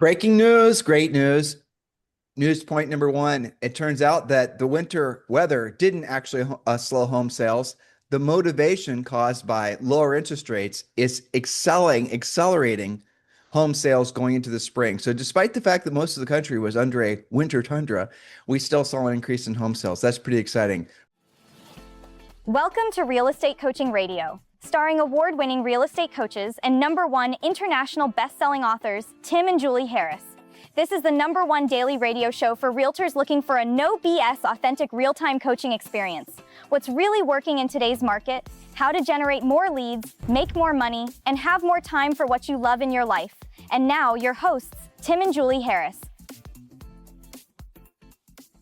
Breaking news, great news. News point number one. It turns out that the winter weather didn't actually slow home sales. The motivation caused by lower interest rates is accelerating home sales going into the spring. So despite the fact that most of the country was under a winter tundra, we still saw an increase in home sales. That's pretty exciting. Welcome to Real Estate Coaching Radio, starring award-winning real estate coaches and #1 international best-selling authors Tim and Julie Harris. This is the #1 daily radio show for realtors looking for a no BS, authentic real-time coaching experience. What's really working in today's market, how to generate more leads, make more money, and have more time for what you love in your life. And now, your hosts, Tim and Julie Harris.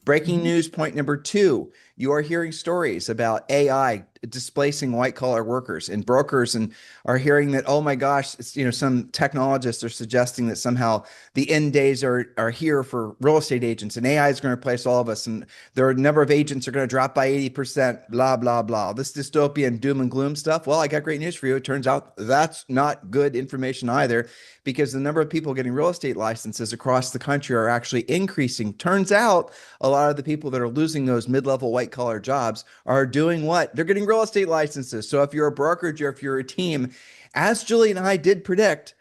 Breaking news point number two. You are hearing stories about AI displacing white collar workers, and brokers and are hearing that, oh my gosh, some technologists are suggesting that somehow the end days are here for real estate agents, and AI is going to replace all of us, and their number of agents are going to drop by 80%, blah, blah, blah. This dystopian doom and gloom stuff. Well, I got great news for you. It turns out that's not good information either, because the number of people getting real estate licenses across the country are actually increasing. Turns out a lot of the people that are losing those mid-level white collar jobs are doing what? They're getting real estate licenses. So if you're a brokerage or if you're a team, as Julie and I did predict,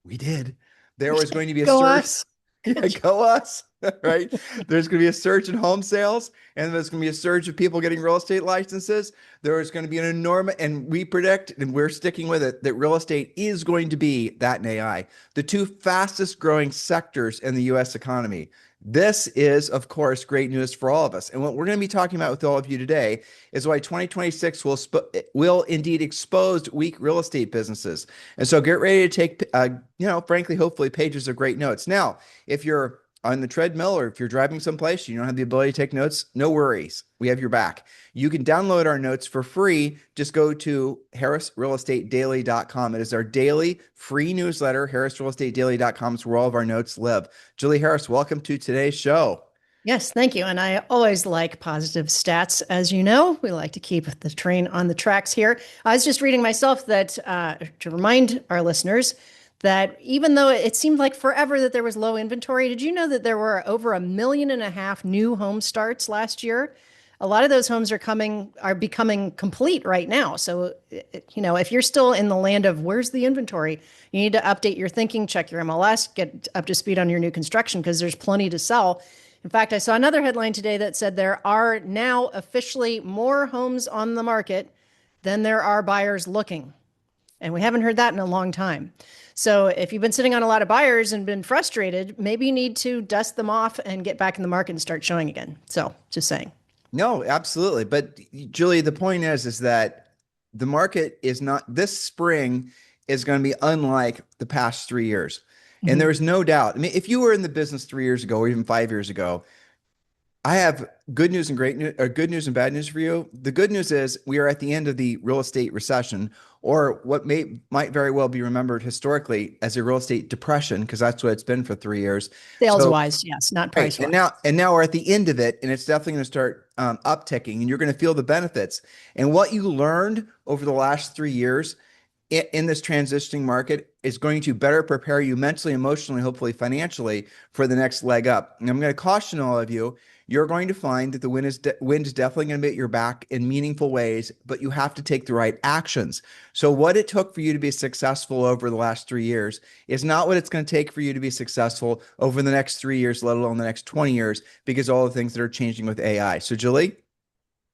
we did, there was going to be a Go surge. us. Yeah, go us, right? There's going to be a surge in home sales, and there's going to be a surge of people getting real estate licenses. There is going to be an enormous, and we predict, and we're sticking with it, that real estate is going to be, that and AI, the two fastest growing sectors in the U.S. economy. This is, of course, great news for all of us. And what we're going to be talking about with all of you today is why 2026 will indeed expose weak real estate businesses. And so get ready to take, frankly, hopefully pages of great notes. Now, if you're on the treadmill or if you're driving someplace, you don't have the ability to take notes, no worries. We have your back. You can download our notes for free. Just go to harrisrealestatedaily.com. It is our daily free newsletter. harrisrealestatedaily.com is where all of our notes live. Julie Harris, welcome to today's show. Yes, thank you. And I always like positive stats. As you know, we like to keep the train on the tracks here. I was just reading myself that to remind our listeners that even though it seemed like forever that there was low inventory, did you know that there were over 1.5 million new home starts last year? A lot of those homes are becoming complete right now. So, if you're still in the land of where's the inventory, you need to update your thinking, check your MLS, get up to speed on your new construction because there's plenty to sell. In fact, I saw another headline today that said there are now officially more homes on the market than there are buyers looking. And we haven't heard that in a long time. So if you've been sitting on a lot of buyers and been frustrated, maybe you need to dust them off and get back in the market and start showing again. So just saying. No, absolutely. But Julie, the point is that the market is not, this spring is going to be unlike the past 3 years. Mm-hmm. And there is no doubt. I mean, if you were in the business 3 years ago or even 5 years ago, I have good news and great news, or good news and bad news for you. The good news is we are at the end of the real estate recession, or what might very well be remembered historically as a real estate depression, because that's what it's been for 3 years. Sales wise, yes, not price wise. And now we're at the end of it, and it's definitely going to start upticking, and you're going to feel the benefits. And what you learned over the last 3 years in this transitioning market is going to better prepare you mentally, emotionally, hopefully financially for the next leg up. And I'm going to caution all of you. You're going to find that the wind is definitely going to be at your back in meaningful ways, but you have to take the right actions. So what it took for you to be successful over the last 3 years is not what it's going to take for you to be successful over the next 3 years, let alone the next 20 years, because all the things that are changing with AI. So Julie?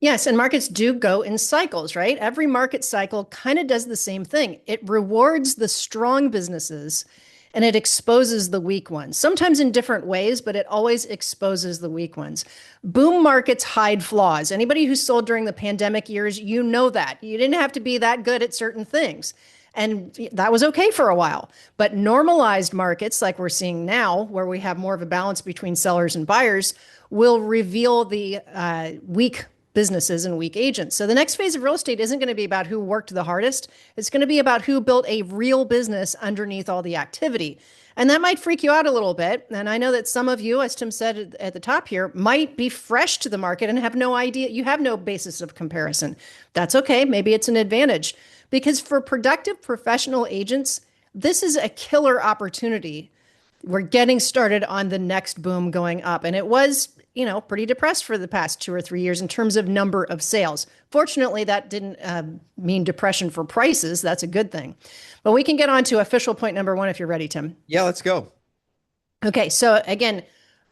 Yes, and markets do go in cycles, right? Every market cycle kind of does the same thing. It rewards the strong businesses and it exposes the weak ones, sometimes in different ways, but it always exposes the weak ones. Boom markets hide flaws. Anybody who sold during the pandemic years, you know that. You didn't have to be that good at certain things. And that was okay for a while. But normalized markets, like we're seeing now, where we have more of a balance between sellers and buyers, will reveal the weak businesses and weak agents. So the next phase of real estate isn't going to be about who worked the hardest. It's going to be about who built a real business underneath all the activity. And that might freak you out a little bit. And I know that some of you, as Tim said at the top here, might be fresh to the market and have no idea. You have no basis of comparison. That's okay. Maybe it's an advantage. Because for productive professional agents, this is a killer opportunity We're getting started on the next boom going up. And it was, pretty depressed for the past 2 or 3 years in terms of number of sales. Fortunately, that didn't mean depression for prices. That's a good thing. But we can get on to official point number one if you're ready, Tim. Yeah, let's go. Okay, so again,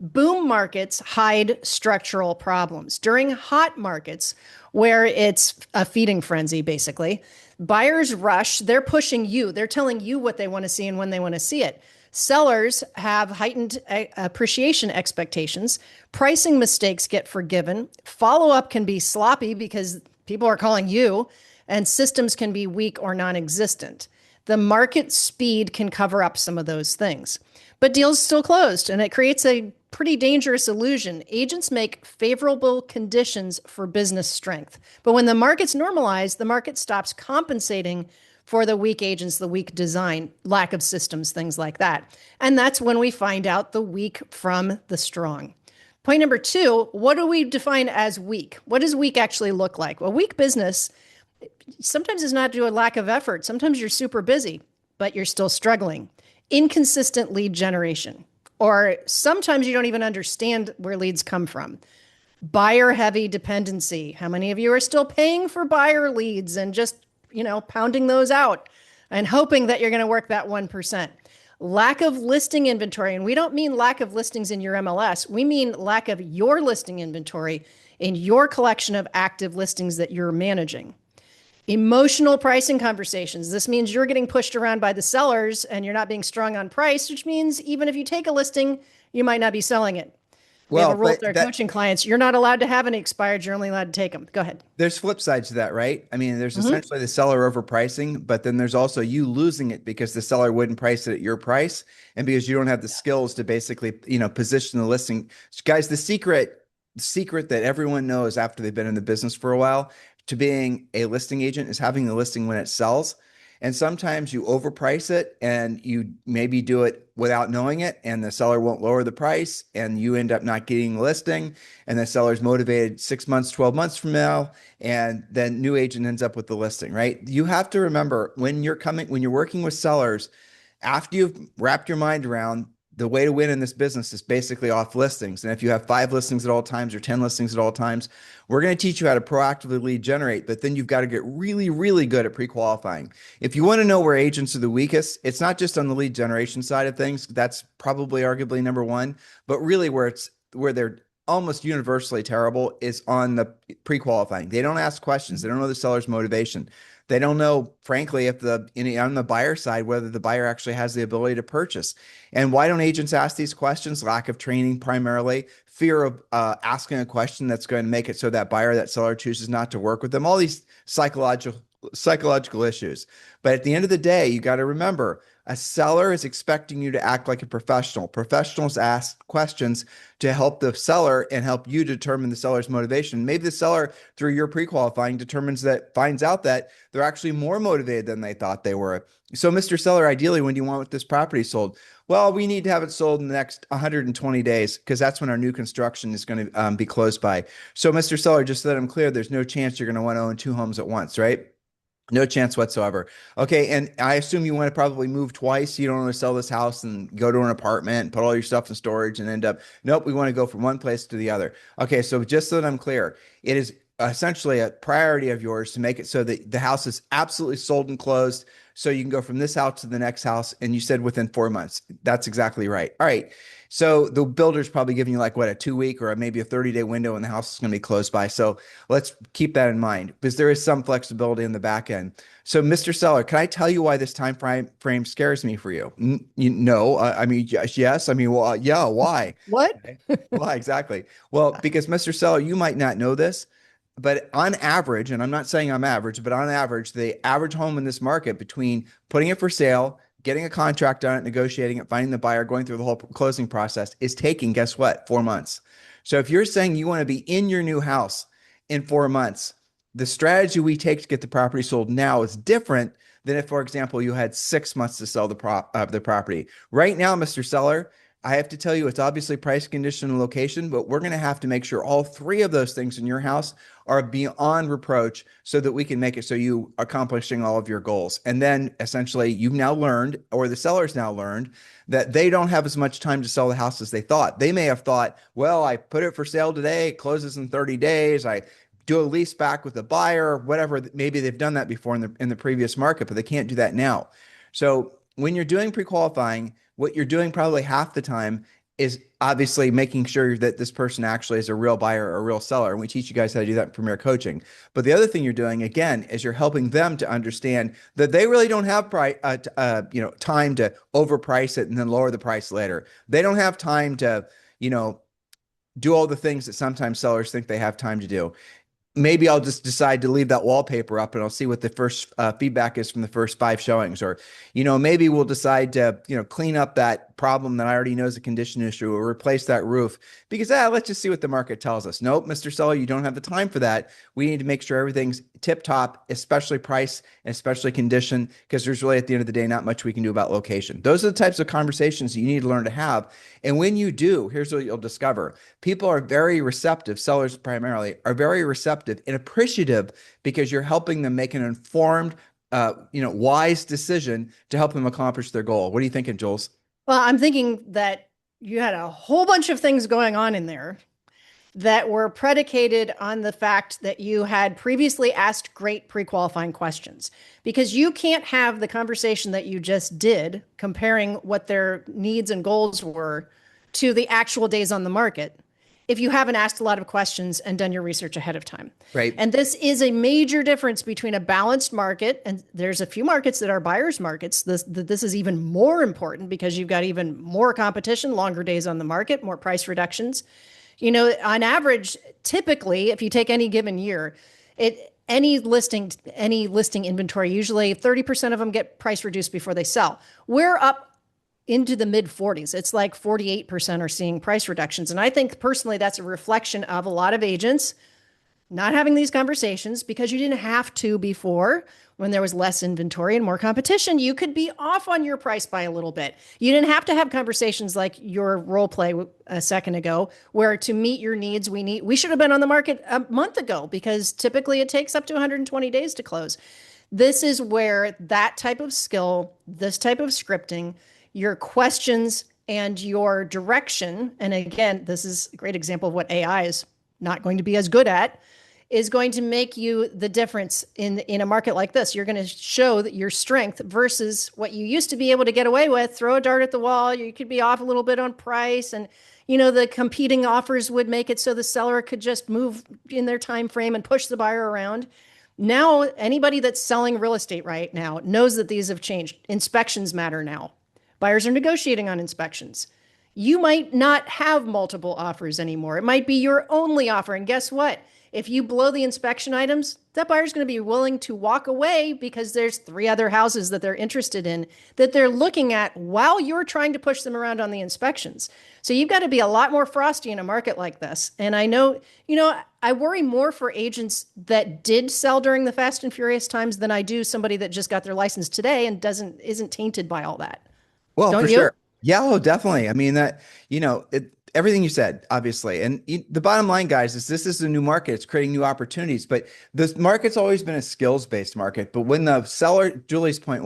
boom markets hide structural problems. During hot markets, where it's a feeding frenzy, basically, buyers rush, they're pushing you, they're telling you what they want to see and when they want to see it. Sellers have heightened appreciation expectations. Pricing mistakes get forgiven. Follow up can be sloppy because people are calling you, and systems can be weak or non existent. The market speed can cover up some of those things. But deals still closed, and it creates a pretty dangerous illusion. Agents make favorable conditions for business strength. But when the market's normalized, the market stops compensating for the weak agents, the weak design, lack of systems, things like that. And that's when we find out the weak from the strong. Point number two, what do we define as weak? What does weak actually look like? Well, weak business sometimes is not due to a lack of effort. Sometimes you're super busy, but you're still struggling. Inconsistent lead generation, or sometimes you don't even understand where leads come from. Buyer heavy dependency. How many of you are still paying for buyer leads and just, pounding those out and hoping that you're going to work that 1%? Lack of listing inventory. And we don't mean lack of listings in your MLS. We mean lack of your listing inventory in your collection of active listings that you're managing. Emotional pricing conversations. This means you're getting pushed around by the sellers and you're not being strong on price, which means even if you take a listing, you might not be selling it. We have a rule with our coaching clients. You're not allowed to have any expired. You're only allowed to take them. Go ahead. There's flip sides to that, right? I mean, there's essentially the seller overpricing, but then there's also you losing it because the seller wouldn't price it at your price, and because you don't have the skills to basically, position the listing. Guys, the secret that everyone knows after they've been in the business for a while to being a listing agent is having the listing when it sells. And sometimes you overprice it and you maybe do it without knowing it, and the seller won't lower the price and you end up not getting the listing, and the seller's motivated 6 months, 12 months from now, and then new agent ends up with the listing, right? You have to remember when you're working with sellers, after you've wrapped your mind around the way to win in this business is basically off listings. And if you have 5 listings at all times or 10 listings at all times, we're going to teach you how to proactively lead generate, but then you've got to get really, really good at pre-qualifying. If you want to know where agents are the weakest, it's not just on the lead generation side of things. That's probably arguably number one, but really where they're almost universally terrible is on the pre-qualifying. They don't ask questions. They don't know the seller's motivation. They don't know, frankly, if on the buyer side, whether the buyer actually has the ability to purchase. And why don't agents ask these questions? Lack of training primarily, fear of asking a question that's going to make it so that buyer, that seller chooses not to work with them, all these psychological issues. But at the end of the day, you got to remember, a seller is expecting you to act like a professional. Professionals ask questions to help the seller and help you determine the seller's motivation. Maybe the seller, through your pre-qualifying, finds out that they're actually more motivated than they thought they were. So, Mr. Seller, ideally, when do you want this property sold? Well, we need to have it sold in the next 120 days because that's when our new construction is going to be closed by. So, Mr. Seller, just so that I'm clear, there's no chance you're going to want to own 2 homes at once, right? No chance whatsoever. Okay, and I assume you want to probably move twice. You don't want to sell this house and go to an apartment and put all your stuff in storage and end up, nope, we want to go from one place to the other. Okay, so just so that I'm clear, it is essentially a priority of yours to make it so that the house is absolutely sold and closed so you can go from this house to the next house. And you said within 4 months. That's exactly right. All right. So the builder's probably giving you like what, a 2-week or maybe a 30-day window, and the house is going to be close by. So let's keep that in mind because there is some flexibility in the back end. So, Mr. Seller, can I tell you why this time frame scares me for you? No, I mean, yes. I mean, well, yeah. Why? What? Okay. Why exactly? Well, because Mr. Seller, you might not know this, but on average, and I'm not saying I'm average, but on average, the average home in this market between putting it for sale, getting a contract on it, negotiating it, finding the buyer, going through the whole closing process is taking, guess what? 4 months. So if you're saying you want to be in your new house in 4 months, the strategy we take to get the property sold now is different than if, for example, you had 6 months to sell the property. Right now, Mr. Seller, I have to tell you, it's obviously price, condition, and location, but we're going to have to make sure all three of those things in your house are beyond reproach so that we can make it so you accomplishing all of your goals. And then essentially you've now learned, or the seller's now learned, that they don't have as much time to sell the house as they thought. They may have thought, well, I put it for sale today, it closes in 30 days. I do a lease back with the buyer, whatever. Maybe they've done that before in the previous market, but they can't do that now. So when you're doing pre-qualifying, what you're doing probably half the time is obviously making sure that this person actually is a real buyer or a real seller. And we teach you guys how to do that in Premier Coaching. But the other thing you're doing, again, is you're helping them to understand that they really don't have time to overprice it and then lower the price later. They don't have time to, do all the things that sometimes sellers think they have time to do. Maybe I'll just decide to leave that wallpaper up and I'll see what the first feedback is from the first 5 showings. Or, maybe we'll decide to, clean up that problem that I already know is a condition issue, or replace that roof because, let's just see what the market tells us. Nope, Mr. Seller, you don't have the time for that. We need to make sure everything's tip top, especially price and especially condition, because there's really, at the end of the day, not much we can do about location. Those are the types of conversations you need to learn to have. And when you do, here's what you'll discover. People are very receptive, sellers primarily, are very receptive and appreciative because you're helping them make an informed, wise decision to help them accomplish their goal. What are you thinking, Jules? Well, I'm thinking that you had a whole bunch of things going on in there that were predicated on the fact that you had previously asked great pre-qualifying questions, because you can't have the conversation that you just did comparing what their needs and goals were to the actual days on the market if you haven't asked a lot of questions and done your research ahead of time. Right. And this is a major difference between a balanced market, and there's a few markets that are buyers markets. This is even more important because you've got even more competition, longer days on the market, more price reductions. On average, typically, if you take any given year, any listing inventory, usually 30% of them get price reduced before they sell. We're up into the mid 40s. It's like 48% are seeing price reductions. And I think personally, that's a reflection of a lot of agents not having these conversations because you didn't have to before. When there was less inventory and more competition, you could be off on your price by a little bit. You didn't have to have conversations like your role play a second ago, where to meet your needs, we should have been on the market a month ago because typically it takes up to 120 days to close. This is where that type of skill, this type of scripting, your questions and your direction, and again, this is a great example of what AI is not going to be as good at, is going to make you the difference in a market like this. You're going to show that your strength versus what you used to be able to get away with. Throw a dart at the wall. You could be off a little bit on price, and the competing offers would make it so the seller could just move in their time frame and push the buyer around. Now, anybody that's selling real estate right now knows that these have changed. Inspections matter now. Buyers are negotiating on inspections. You might not have multiple offers anymore. It might be your only offer. And guess what? If you blow the inspection items, that buyer's going to be willing to walk away because there's 3 other houses that they're interested in that they're looking at while you're trying to push them around on the inspections. So you've got to be a lot more frosty in a market like this. And I know, I worry more for agents that did sell during the fast and furious times than I do somebody that just got their license today and isn't tainted by all that. Well, Don't for you? sure. Yeah, oh, definitely. I mean, everything you said, obviously. And the bottom line, guys, is this is a new market. It's creating new opportunities. But this market's always been a skills-based market. But when the seller, Julie's point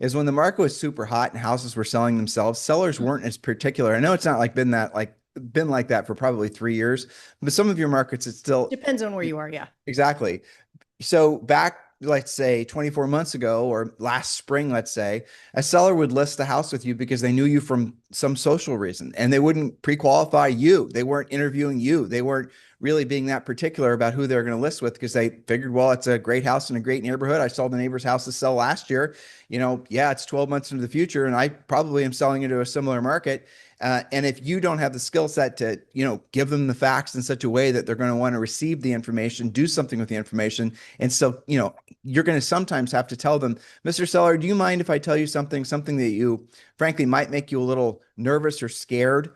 is when the market was super hot and houses were selling themselves, sellers weren't as particular. I know it's not been like that for probably 3 years, but some of your markets, it's still Depends on where you are. Yeah. exactly. So back, let's say 24 months ago or last spring, let's say, a seller would list the house with you because they knew you from some social reason and they wouldn't pre-qualify you. They weren't interviewing you. They weren't really being that particular about who they're going to list with because they figured, well, it's a great house in a great neighborhood. I saw the neighbor's house to sell last year. It's 12 months into the future and I probably am selling into a similar market. And if you don't have the skill set to, give them the facts in such a way that they're going to want to receive the information, do something with the information. And so, you're going to sometimes have to tell them, Mr. Seller, do you mind if I tell you something that you frankly might make you a little nervous or scared,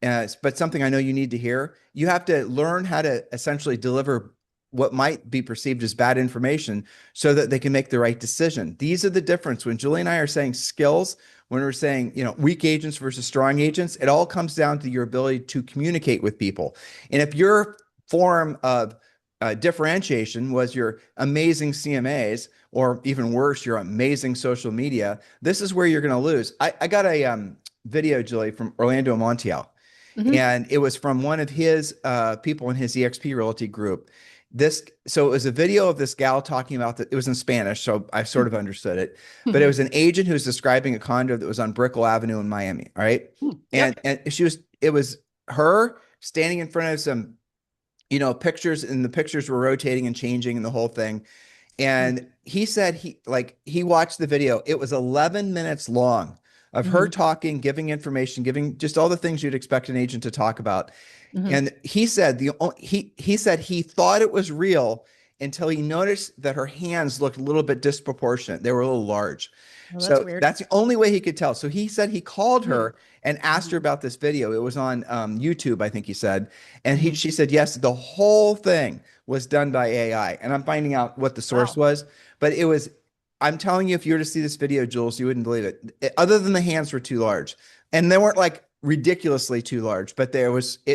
but something I know you need to hear. You have to learn how to essentially deliver what might be perceived as bad information so that they can make the right decision. These are the difference. When Julie and I are saying skills, when we're saying, weak agents versus strong agents, it all comes down to your ability to communicate with people. And if your form of differentiation was your amazing CMAs, or even worse, your amazing social media, this is where you're going to lose. I got a video, Julie, from Orlando Montiel, Hmm. and it was from one of his people in his EXP Realty group. So it was a video of this gal talking about that. It was in Spanish, so I sort of understood it. But it was an agent who was describing a condo that was on Brickell Avenue in Miami. All right, Yep. and it was her standing in front of some pictures, and the pictures were rotating and changing and the whole thing. And he said he watched the video. It was 11 minutes long of her Hmm. talking, giving information, giving just all the things you'd expect an agent to talk about. Hmm. And he said he said he thought it was real until he noticed that her hands looked a little bit disproportionate. They were a little large. Well, that's So weird. that's the only way he could tell. So he said he called Hmm. her and asked her Hmm. about this video. It was on YouTube, I think he said. And Hmm. she said, yes, the whole thing was done by AI. And I'm finding out what the source Wow. was, but I'm telling you, if you were to see this video, Jules, you wouldn't believe it. Other than the hands were too large, and they weren't like ridiculously too large, but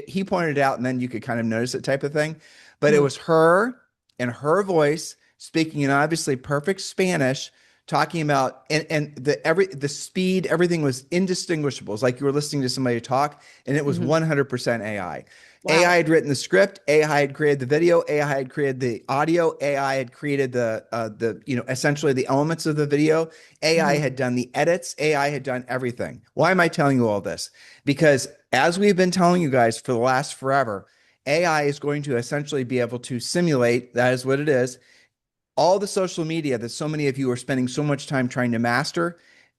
he pointed it out, and then you could kind of notice it type of thing. But it Hmm. was her and her voice speaking in obviously perfect Spanish, talking about, and the speed, everything was indistinguishable. It's like you were listening to somebody talk, and it was Hmm. 100% AI. AI Wow. had written the script, AI had created the video, AI had created the audio, AI had created the essentially the elements of the video. AI Hmm. had done the edits, AI had done everything. Why am I telling you all this? Because as we've been telling you guys for the last forever, AI is going to essentially be able to simulate, that is what it is, all the social media that so many of you are spending so much time trying to master,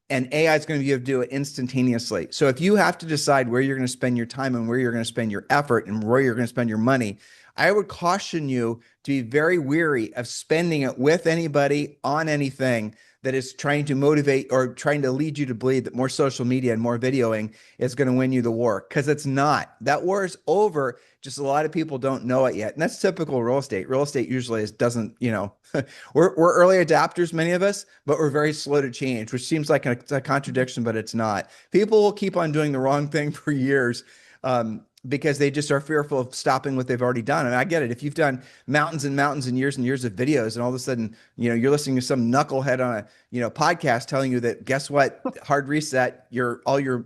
and AI is going to be able to do it instantaneously. So if you have to decide where you're going to spend your time and where you're going to spend your effort and where you're going to spend your money, I would caution you to be very weary of spending it with anybody on anything that is trying to motivate or trying to lead you to believe that more social media and more videoing is going to win you the war, because it's not. That war is over. Just a lot of people don't know it yet. And that's typical real estate. Real estate usually doesn't, we're early adapters, many of us, but we're very slow to change, which seems like a contradiction, but it's not. People will keep on doing the wrong thing for years, because they just are fearful of stopping what they've already done. And I get it. If you've done mountains and years of videos, and all of a sudden, you're listening to some knucklehead on a, podcast telling you that, guess what, hard reset, all your,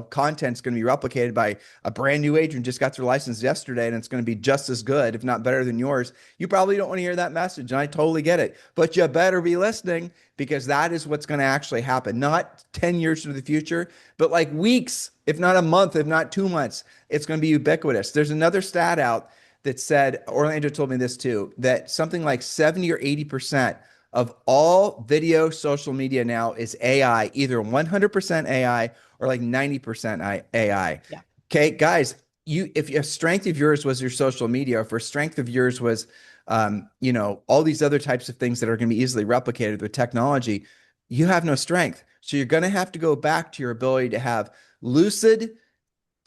content's going to be replicated by a brand new agent just got their license yesterday, and it's going to be just as good, if not better than yours. You probably don't want to hear that message. And I totally get it, but you better be listening, because that is what's going to actually happen. Not 10 years into the future, but like weeks, if not a month, if not 2 months, it's going to be ubiquitous. There's another stat out that said, Orlando told me this too, that something like 70 or 80% of all video social media now is AI, either 100% AI or like 90% AI. Yeah. Okay, guys, if a strength of yours was your social media, or if a strength of yours was all these other types of things that are going to be easily replicated with technology, you have no strength. So you're going to have to go back to your ability to have lucid,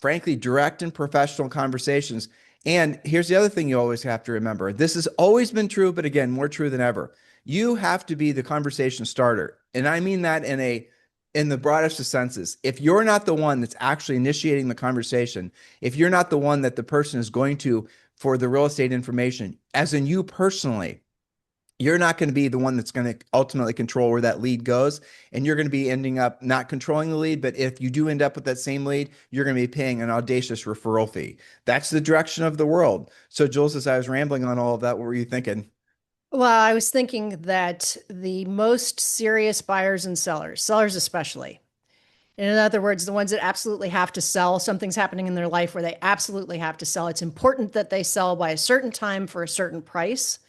frankly, direct and professional conversations. And here's the other thing you always have to remember. This has always been true, but again, more true than ever. You have to be the conversation starter. And I mean that in the broadest of senses. If you're not the one that's actually initiating the conversation, if you're not the one that the person is going to for the real estate information, as in you personally, you're not going to be the one that's going to ultimately control where that lead goes. And you're going to be ending up not controlling the lead. But if you do end up with that same lead, you're going to be paying an audacious referral fee. That's the direction of the world. So, Jules, as I was rambling on all of that, what were you thinking? Well, I was thinking that the most serious buyers and sellers especially, in other words, the ones that absolutely have to sell, something's happening in their life where they absolutely have to sell. It's important that they sell by a certain time for a certain price.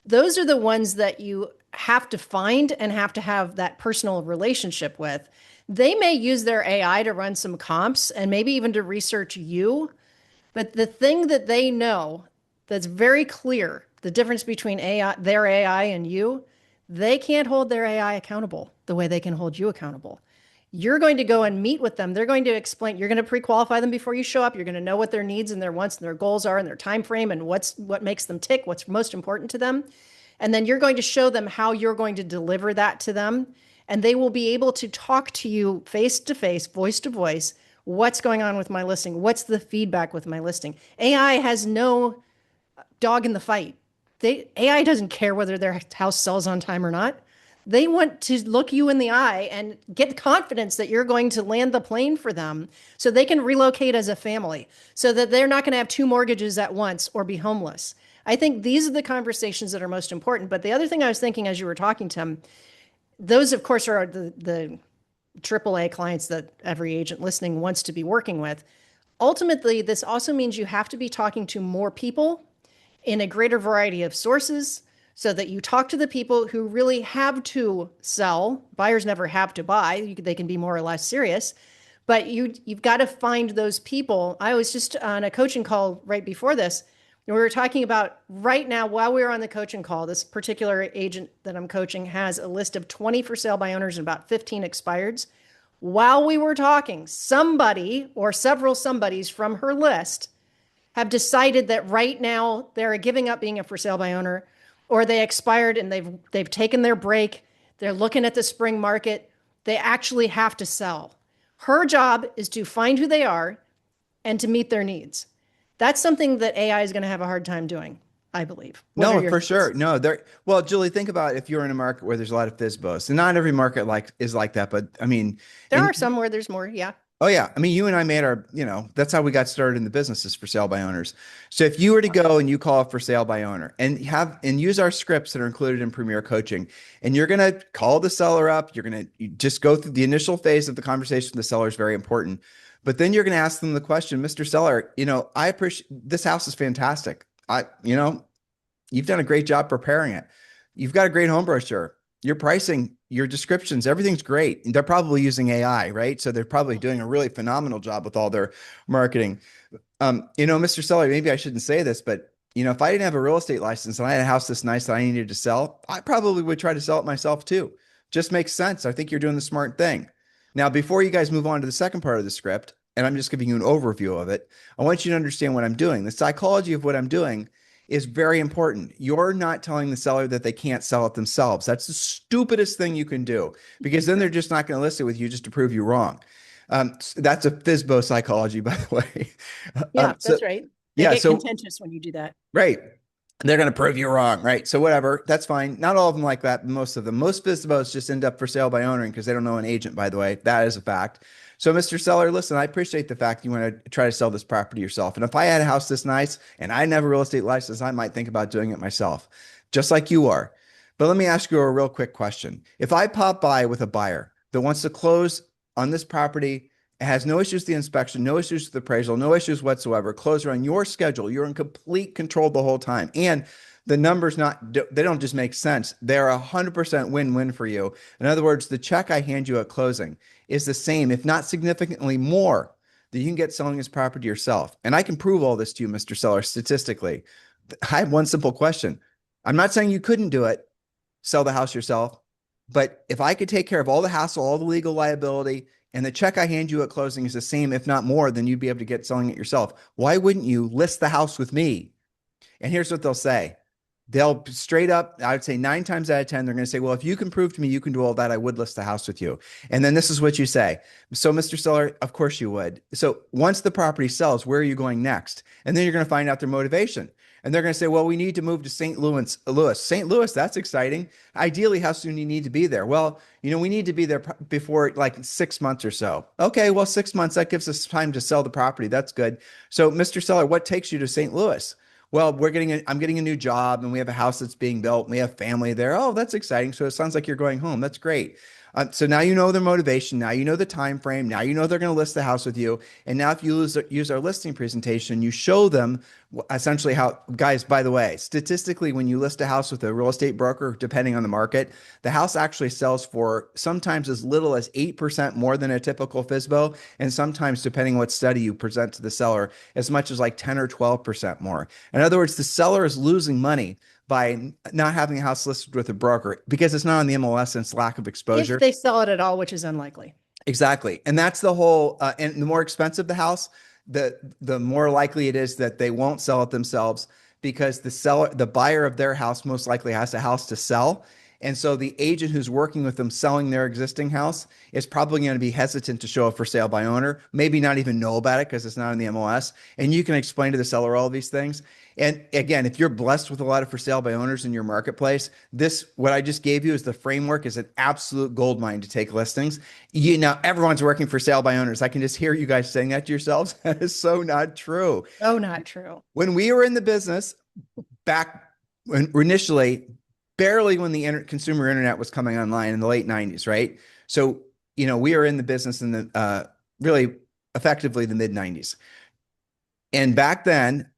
Those are the ones that you have to find and have to have that personal relationship with. They may use their AI to run some comps and maybe even to research you, but the thing that they know that's very clear, the difference between AI, their AI and you, they can't hold their AI accountable the way they can hold you accountable. You're going to go and meet with them. They're going to explain, you're going to pre-qualify them before you show up. You're going to know what their needs and their wants and their goals are and their time frame and what makes them tick, what's most important to them. And then you're going to show them how you're going to deliver that to them. and they will be able to talk to you face to face, voice to voice. What's going on with my listing? What's the feedback with my listing? AI has no dog in the fight. AI doesn't care whether their house sells on time or not. They want to look you in the eye and get confidence that you're going to land the plane for them so they can relocate as a family, so that they're not going to have two mortgages at once or be homeless. I think these are the conversations that are most important. But the other thing I was thinking as you were talking, Tim, those, of course, are the AAA clients that every agent listening wants to be working with. Ultimately, this also means you have to be talking to more people in a greater variety of sources so that you talk to the people who really have to sell. Buyers never have to buy. They can be more or less serious, but you've got to find those people. I was just on a coaching call right before this, and we were talking about right now, while we were on the coaching call, this particular agent that I'm coaching has a list of 20 for sale by owners and about 15 expireds. While we were talking, somebody or several somebodies from her list have decided that right now they're giving up being a for sale by owner, or they expired and they've taken their break. They're looking at the spring market. They actually have to sell. Her job is to find who they are and to meet their needs. That's something that AI is going to have a hard time doing, I believe. No, for sure. No, there. Well, Julie, think about if you're in a market where there's a lot of FSBOs, and not every market is like that. But I mean, there are some where there's more. Yeah. Oh yeah. I mean, you and I made that's how we got started in the business, is for sale by owners. So if you were to go and you call for sale by owner and use our scripts that are included in Premier Coaching, and you're going to call the seller up, you're going to just go through the initial phase of the conversation. The seller is very important, but then you're going to ask them the question, Mr. Seller, I appreciate this house is fantastic. You've done a great job preparing it. You've got a great home brochure. Your pricing, your descriptions, everything's great. They're probably using AI, right? So they're probably doing a really phenomenal job with all their marketing. Mr. Seller, maybe I shouldn't say this, but if I didn't have a real estate license and I had a house this nice that I needed to sell, I probably would try to sell it myself too. Just makes sense. I think you're doing the smart thing. Now, before you guys move on to the second part of the script, and I'm just giving you an overview of it, I want you to understand what I'm doing. The psychology of what I'm doing is very important. You're not telling the seller that they can't sell it themselves. That's the stupidest thing you can do, because then they're just not going to list it with you just to prove you wrong. That's a FSBO psychology, by the way. Yeah, that's right. They get contentious when you do that. Right. They're going to prove you wrong, right? So whatever, that's fine. Not all of them like that, but most of them. Most FSBOs just end up for sale by owner because they don't know an agent, by the way. That is a fact. So Mr. Seller, listen, I appreciate the fact you want to try to sell this property yourself. And if I had a house this nice and I didn't have a real estate license, I might think about doing it myself, just like you are. But let me ask you a real quick question. If I pop by with a buyer that wants to close on this property, it has no issues with the inspection, no issues with the appraisal, no issues whatsoever, closer on your schedule, you're in complete control the whole time. And the numbers they don't just make sense. They're 100% win-win for you. In other words, the check I hand you at closing is the same, if not significantly more, that you can get selling this property yourself. And I can prove all this to you, Mr. Seller, statistically. I have one simple question. I'm not saying you couldn't do it, sell the house yourself, but if I could take care of all the hassle, all the legal liability, and the check I hand you at closing is the same, if not more, then you'd be able to get selling it yourself. Why wouldn't you list the house with me? And here's what they'll say. They'll straight up, I would say 9 times out of 10, they're going to say, well, if you can prove to me you can do all that, I would list the house with you. And then this is what you say. So, Mr. Seller, of course you would. So once the property sells, where are you going next? And then you're going to find out their motivation. And they're going to say, well, we need to move to St. Louis. St. Louis, that's exciting. Ideally, how soon do you need to be there? Well, we need to be there before like 6 months or so. Okay, well, 6 months, that gives us time to sell the property. That's good. So, Mr. Seller, what takes you to St. Louis? Well, I'm getting a new job and we have a house that's being built and we have family there. Oh, that's exciting. So it sounds like you're going home. That's great. So now you know their motivation. Now you know the time frame. Now you know they're going to list the house with you. And now if you use our listing presentation, you show them essentially how, guys, by the way, statistically, when you list a house with a real estate broker, depending on the market, the house actually sells for sometimes as little as 8% more than a typical FSBO. And sometimes, depending on what study you present to the seller, as much as like 10 or 12% more. In other words, the seller is losing money by not having a house listed with a broker because it's not on the MLS and it's lack of exposure. If they sell it at all, which is unlikely. Exactly. And that's the whole, and the more expensive the house, the more likely it is that they won't sell it themselves because the buyer of their house most likely has a house to sell. And so the agent who's working with them selling their existing house is probably going to be hesitant to show a for sale by owner, maybe not even know about it because it's not in the MLS. And you can explain to the seller all these things. And again, if you're blessed with a lot of for sale by owners in your marketplace, this, what I just gave you is the framework, is an absolute gold mine to take listings. You know, everyone's working for sale by owners. I can just hear you guys saying that to yourselves. That is so not true. Oh, not true. When we were in the business back when initially, barely when the consumer internet was coming online in the late 90s, right? So, you know, we were in the business in the really effectively the mid 90s. And back then,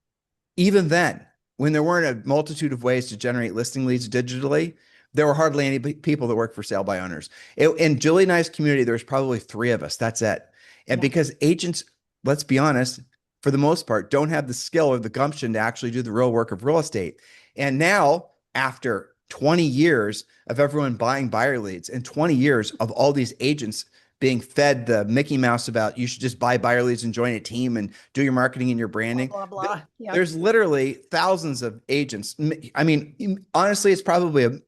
even then, when there weren't a multitude of ways to generate listing leads digitally, there were hardly any people that worked for sale by owners. In Julie and I's community, there was probably 3 of us. That's it. And because agents, let's be honest, for the most part, don't have the skill or the gumption to actually do the real work of real estate. And now, after 20 years of everyone buying buyer leads and 20 years of all these agents being fed the Mickey Mouse about you should just buy buyer leads and join a team and do your marketing and your branding. Blah, blah, blah. Yeah. There's literally thousands of agents. I mean, honestly, it's probably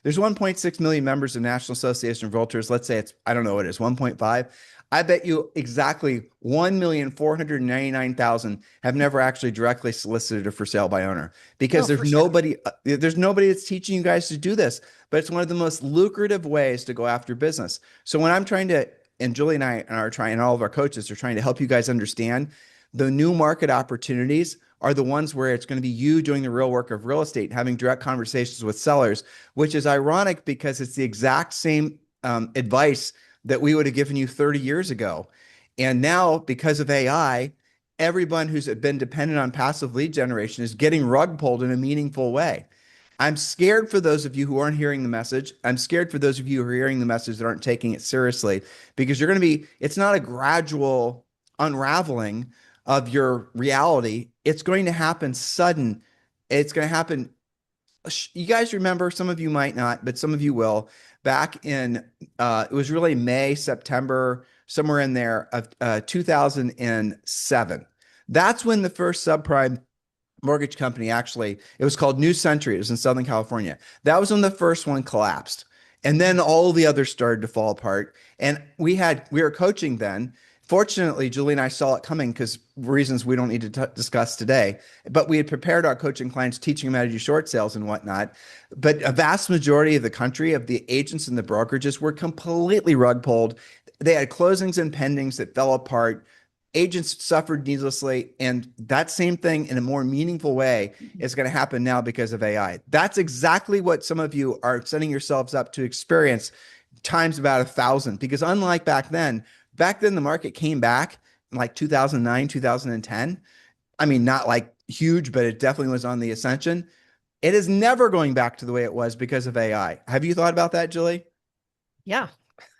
there's 1.6 million members of National Association of Realtors. Let's say it's, I don't know what it is, 1.5. I bet you exactly 1,499,000 have never actually directly solicited a for sale by owner, because there's nobody that's teaching you guys to do this, but it's one of the most lucrative ways to go after business. So when I'm trying to, and Julie and I are trying, and all of our coaches are trying to help you guys understand, the new market opportunities are the ones where it's going to be you doing the real work of real estate, having direct conversations with sellers, which is ironic because it's the exact same advice that we would have given you 30 years ago. And now, because of AI, everyone who's been dependent on passive lead generation is getting rug pulled in a meaningful way. I'm scared for those of you who aren't hearing the message. I'm scared for those of you who are hearing the message that aren't taking it seriously, because you're going to be, it's not a gradual unraveling of your reality. It's going to happen sudden. It's going to happen. You guys remember, some of you might not, but some of you will. Back in, it was really May, September, somewhere in there of 2007. That's when the first subprime mortgage company, actually, it was called New Century. It was in Southern California. That was when the first one collapsed. And then all the others started to fall apart. And we were coaching then. Fortunately, Julie and I saw it coming, because reasons we don't need to discuss today, but we had prepared our coaching clients, teaching them how to do short sales and whatnot. But a vast majority of the country, of the agents and the brokerages, were completely rug pulled. They had closings and pendings that fell apart. Agents suffered needlessly. And that same thing in a more meaningful way is going to happen now because of AI. That's exactly what some of you are setting yourselves up to experience, times about 1,000. Because unlike back then, the market came back in like 2009, 2010. I mean, not like huge, but it definitely was on the ascension. It is never going back to the way it was because of AI. Have you thought about that, Julie? Yeah.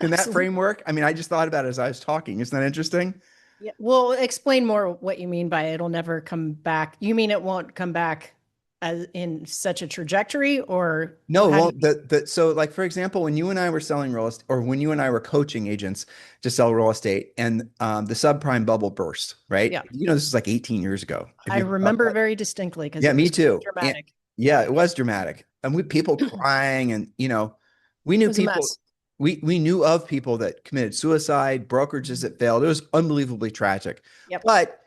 In that framework? I mean, I just thought about it as I was talking. Isn't that interesting? Yeah. Well, explain more what you mean by it'll never come back. You mean it won't come back as in such a trajectory, or no? Well, so like, for example, when you and I were selling real estate, or when you and I were coaching agents to sell real estate, and the subprime bubble burst, right? Yeah. You know, this is like 18 years ago. I remember very distinctly, because yeah, me too. Dramatic. Yeah, it was dramatic. And people crying, and, you know, we knew people, we knew of people that committed suicide, brokerages that failed. It was unbelievably tragic. Yep. But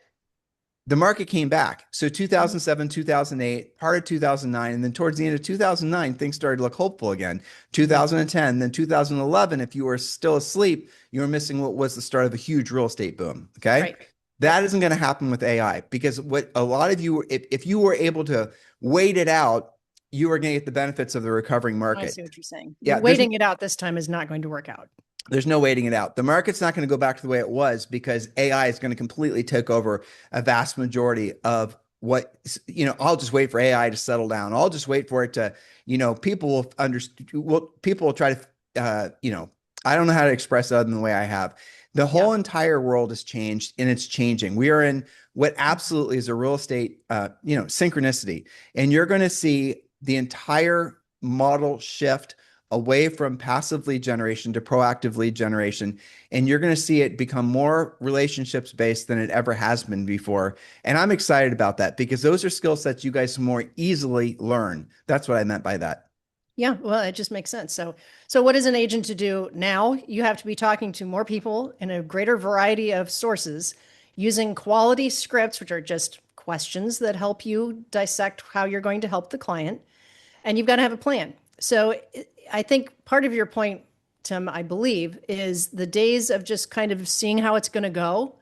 the market came back. So 2007, 2008, part of 2009, and then towards the end of 2009, things started to look hopeful again. 2010, then 2011, if you were still asleep, you were missing what was the start of a huge real estate boom. Okay. Right. That isn't going to happen with AI, because what a lot of you, if you were able to wait it out, you are going to get the benefits of the recovering market. I see what you're saying. Yeah, waiting it out this time is not going to work out. There's no waiting it out. The market's not going to go back to the way it was, because AI is going to completely take over a vast majority of what, you know, I'll just wait for AI to settle down. I'll just wait for it to, you know, people will understand. Well, people will try to, you know, I don't know how to express it other than the way I have. The whole entire world has changed, and it's changing. We are in what absolutely is a real estate, you know, synchronicity, and you're going to see the entire model shift away from passive lead generation to proactive lead generation. And you're going to see it become more relationships based than it ever has been before. And I'm excited about that, because those are skill sets you guys more easily learn. That's what I meant by that. Yeah, well, it just makes sense. So what is an agent to do now? You have to be talking to more people in a greater variety of sources using quality scripts, which are just questions that help you dissect how you're going to help the client. And you've got to have a plan. So I think part of your point, Tim, I believe, is the days of just kind of seeing how it's going to go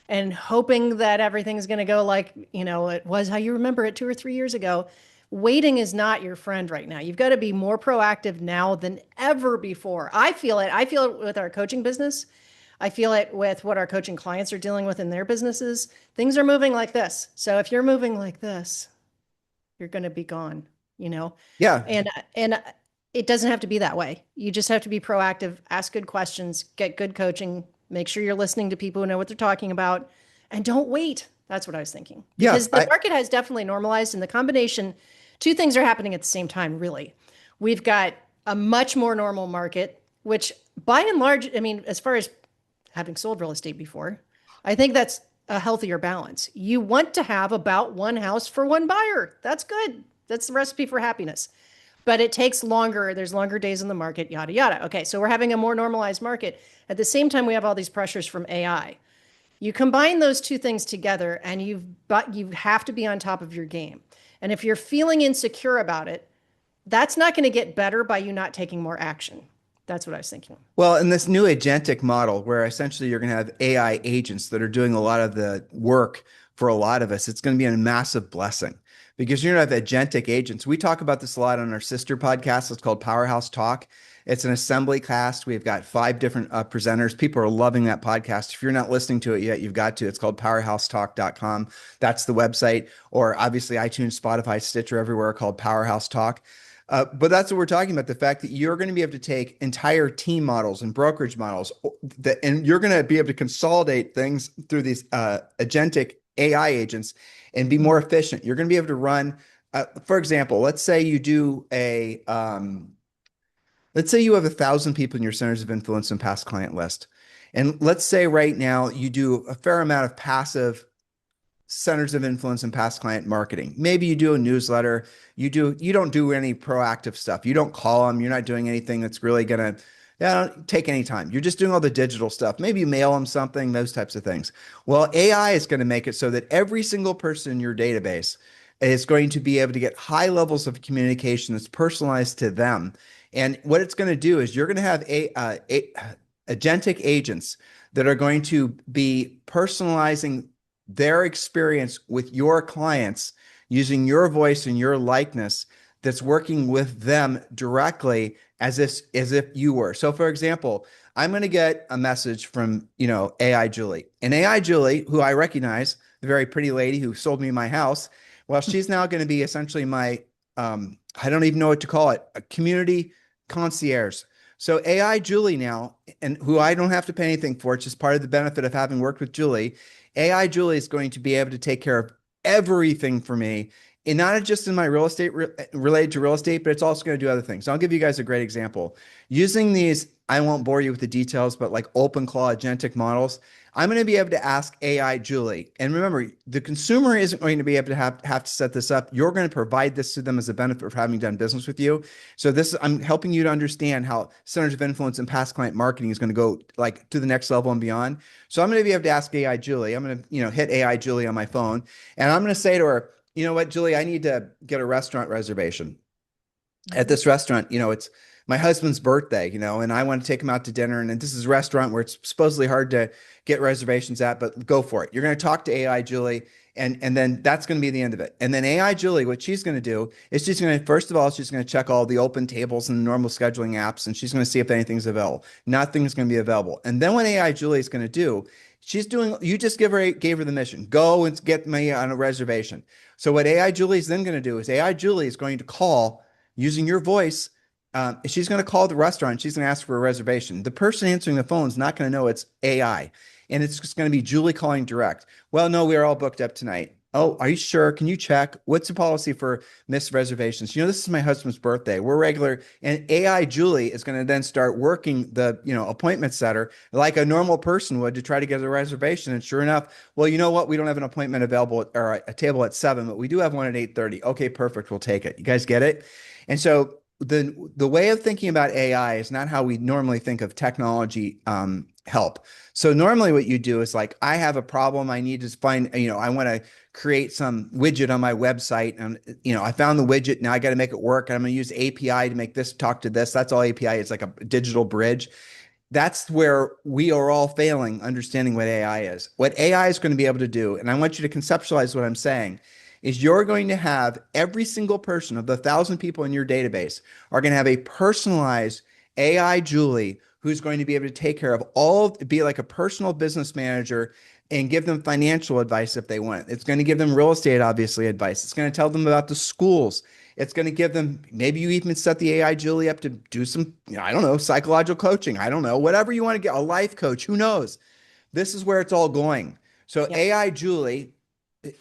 and hoping that everything's going to go like, it was how you remember it 2 or 3 years ago. Waiting is not your friend right now. You've got to be more proactive now than ever before. I feel it. I feel it with our coaching business. I feel it with what our coaching clients are dealing with in their businesses. Things are moving like this. So if you're moving like this, you're going to be gone, you know? Yeah. And it doesn't have to be that way. You just have to be proactive, ask good questions, get good coaching, make sure you're listening to people who know what they're talking about, and don't wait. That's what I was thinking. Yeah. Because the market has definitely normalized, and the combination, two things are happening at the same time, really. We've got a much more normal market, which by and large, I mean, as far as having sold real estate before, I think that's a healthier balance. You want to have about one house for one buyer. That's good. That's the recipe for happiness. But it takes longer. There's longer days in the market, yada, yada. Okay, so we're having a more normalized market. At the same time, we have all these pressures from AI. You combine those two things together and you have to be on top of your game. And if you're feeling insecure about it, that's not going to get better by you not taking more action. That's what I was thinking. Well, in this new agentic model, where essentially you're going to have AI agents that are doing a lot of the work for a lot of us, it's going to be a massive blessing because you're going to have agentic agents. We talk about this a lot on our sister podcast. It's called Powerhouse Talk. It's an assembly cast. We've got 5 different presenters. People are loving that podcast. If you're not listening to it yet, you've got to. It's called powerhousetalk.com. That's the website, or obviously iTunes, Spotify, Stitcher, everywhere, called Powerhouse Talk. But that's what we're talking about, the fact that you're going to be able to take entire team models and brokerage models and you're going to be able to consolidate things through these agentic AI agents and be more efficient. You're going to be able to run, for example, let's say you do let's say you have 1,000 people in your centers of influence and past client list. And let's say right now you do a fair amount of passive centers of influence and past client marketing. Maybe you do a newsletter. You don't do any proactive stuff. You don't call them. You're not doing anything that's really going to take any time. You're just doing all the digital stuff. Maybe you mail them something, those types of things. Well, AI is going to make it so that every single person in your database is going to be able to get high levels of communication that's personalized to them. And what it's going to do is you're going to have agentic agents that are going to be personalizing their experience with your clients using your voice and your likeness that's working with them directly as if you were. So for example, I'm going to get a message from, AI Julie. And AI Julie, who I recognize, the very pretty lady who sold me my house, well, she's now going to be essentially my, I don't even know what to call it, a community concierge. So AI Julie now, and who I don't have to pay anything for, it's just part of the benefit of having worked with Julie. AI Julie is going to be able to take care of everything for me, and not just in my real estate related to real estate, but it's also going to do other things. So I'll give you guys a great example. Using these, I won't bore you with the details, but like OpenClaw agentic models, I'm going to be able to ask AI Julie. And remember, the consumer isn't going to be able to have to set this up. You're going to provide this to them as a benefit of having done business with you. So I'm helping you to understand how centers of influence and past client marketing is going to go like to the next level and beyond. So I'm going to be able to ask AI Julie. I'm going to, hit AI Julie on my phone, and I'm going to say to her, you know what, Julie, I need to get a restaurant reservation at this restaurant. It's my husband's birthday, and I want to take him out to dinner. And this is a restaurant where it's supposedly hard to get reservations at, but go for it. You're going to talk to AI Julie, and then that's going to be the end of it. And then AI Julie, what she's going to do is she's going to, first of all, she's going to check all the open tables and the normal scheduling apps, and she's going to see if anything's available. Nothing's going to be available. And then what AI Julie is going to do, you just gave her the mission, go and get me on a reservation. So what AI Julie is then going to do is AI Julie is going to call using your voice. She's going to call the restaurant. She's going to ask for a reservation. The person answering the phone is not going to know it's AI. And it's just going to be Julie calling direct. Well, no, we are all booked up tonight. Oh, are you sure? Can you check? What's the policy for missed reservations? This is my husband's birthday. We're regular. And AI Julie is going to then start working the, appointment setter like a normal person would to try to get a reservation. And sure enough, well, you know what? We don't have an appointment available or a table at 7, but we do have one at 8:30. Okay, perfect. We'll take it. You guys get it? And so the way of thinking about AI is not how we normally think of technology help. So normally what you do is like, I have a problem. I need to find, I want to create some widget on my website. And, I found the widget. Now I got to make it work. And I'm going to use API to make this talk to this. That's all API. It's like a digital bridge. That's where we are all failing understanding what AI is. What AI is going to be able to do, and I want you to conceptualize what I'm saying, is you're going to have every single person of the 1,000 people in your database are going to have a personalized AI Julie who's going to be able to take care of be like a personal business manager and give them financial advice if they want. It's going to give them real estate, obviously, advice. It's going to tell them about the schools. It's going to give them, maybe you even set the AI Julie up to do some, I don't know, psychological coaching. I don't know, whatever you want to get, a life coach, who knows? This is where it's all going. So Yep. AI Julie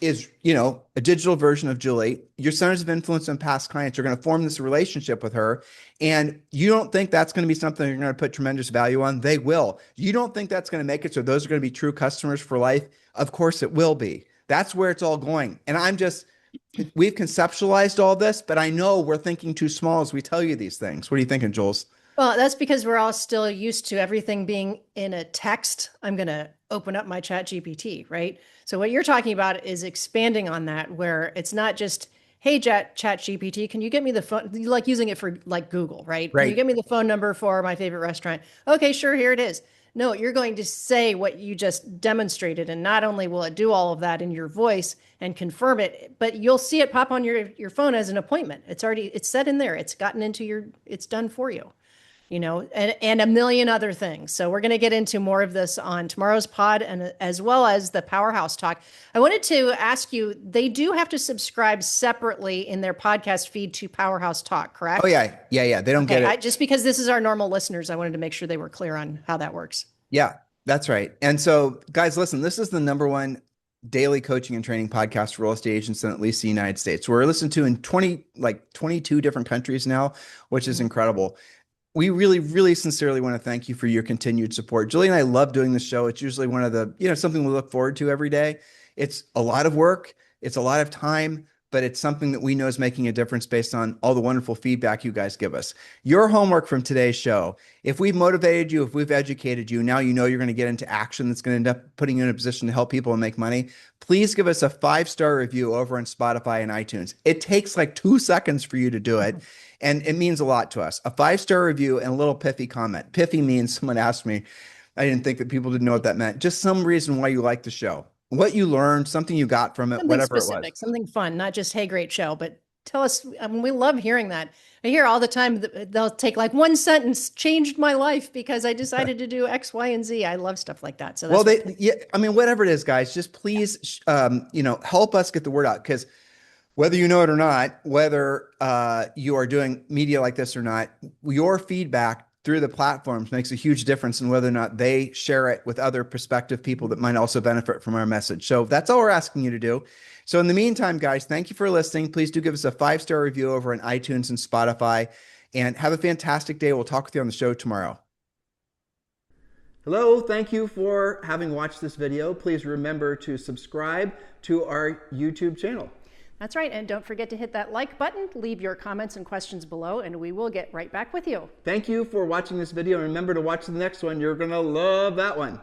is, a digital version of Julie. Your centers of influence and past clients are going to form this relationship with her. And you don't think that's going to be something you're going to put tremendous value on? They will. You don't think that's going to make it so those are going to be true customers for life? Of course it will be. That's where it's all going. And we've conceptualized all this, but I know we're thinking too small as we tell you these things. What are you thinking, Jules? Well, that's because we're all still used to everything being in a text. I'm going to open up my chat GPT, right? So what you're talking about is expanding on that, where it's not just, hey, chat GPT, can you get me the phone? You like using it for like Google, right? Can you Right. get me the phone number for my favorite restaurant? Okay, sure, here it is. No, you're going to say what you just demonstrated. And not only will it do all of that in your voice and confirm it, but you'll see it pop on your phone as an appointment. It's set in there. It's gotten into it's done for you. And a million other things. So we're going to get into more of this on tomorrow's pod, and as well as the Powerhouse Talk. I wanted to ask you, they do have to subscribe separately in their podcast feed to Powerhouse Talk, correct? Oh, yeah. Yeah. Yeah. They don't get it. Just because this is our normal listeners, I wanted to make sure they were clear on how that works. Yeah, that's right. And so, guys, listen, this is the #1 daily coaching and training podcast for real estate agents in at least the United States. We're listened to in 22 different countries now, which is incredible. We really, really sincerely want to thank you for your continued support. Julie and I love doing this show. It's usually one of the, something we look forward to every day. It's a lot of work. It's a lot of time, but it's something that we know is making a difference based on all the wonderful feedback you guys give us. Your homework from today's show, if we've motivated you, if we've educated you, now you know you're going to get into action that's going to end up putting you in a position to help people and make money. Please give us a 5-star review over on Spotify and iTunes. It takes like 2 seconds for you to do it. And it means a lot to us. A 5-star review and a little pithy comment. Pithy means, someone asked me, I didn't think that people didn't know what that meant. Just some reason why you like the show, what you learned, something you got from it, Something whatever specific, it was. something fun, not just, hey, great show, but tell us. We love hearing that. I hear all the time that they'll take like one sentence, changed my life because I decided to do X, Y, and Z. I love stuff like that. So whatever it is, guys, just please, help us get the word out, because whether you know it or not, whether you are doing media like this or not, your feedback through the platforms makes a huge difference in whether or not they share it with other prospective people that might also benefit from our message. So that's all we're asking you to do. So in the meantime, guys, thank you for listening. Please do give us a 5-star review over on iTunes and Spotify, and have a fantastic day. We'll talk with you on the show tomorrow. Hello, thank you for having watched this video. Please remember to subscribe to our YouTube channel. That's right. And don't forget to hit that like button, leave your comments and questions below, and we will get right back with you. Thank you for watching this video. Remember to watch the next one. You're going to love that one.